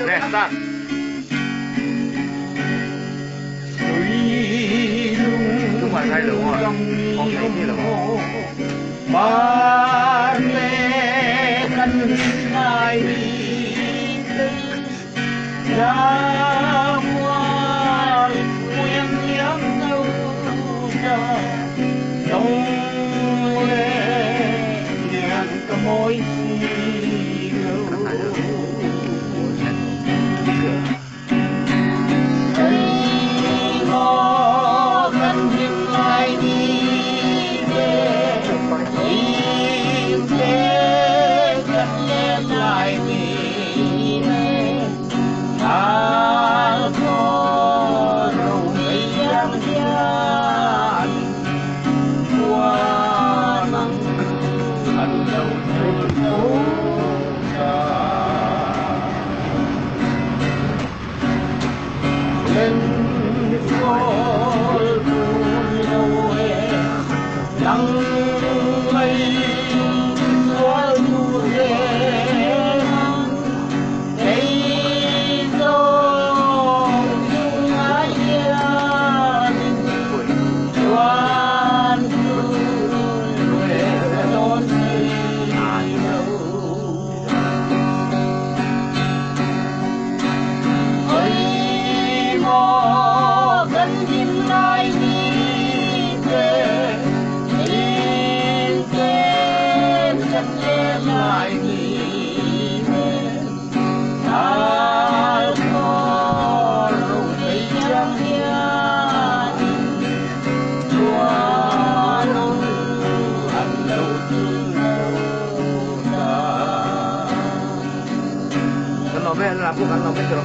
Nè, start. Đúng rồi, thay đúng rồi. Không thấy gì là một. Ba mẹ canh hai ra hoa quyên nhắm đâu ra trong lệ nhạc có mối gì đâu lên khói buồn lâu nắng mây gió thu rẽ cây gió dung ái đoan thương về đón ngày đâu mò gần chim lại đi về in tên chân em lại đi về ta có rung cây trắng hiền chúa nông ăn đâu thương đâu ta Kan lo me làm kan lo me terus.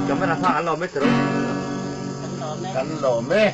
Chấm ra sao ăn lò mết rồi. Cắn lò mê.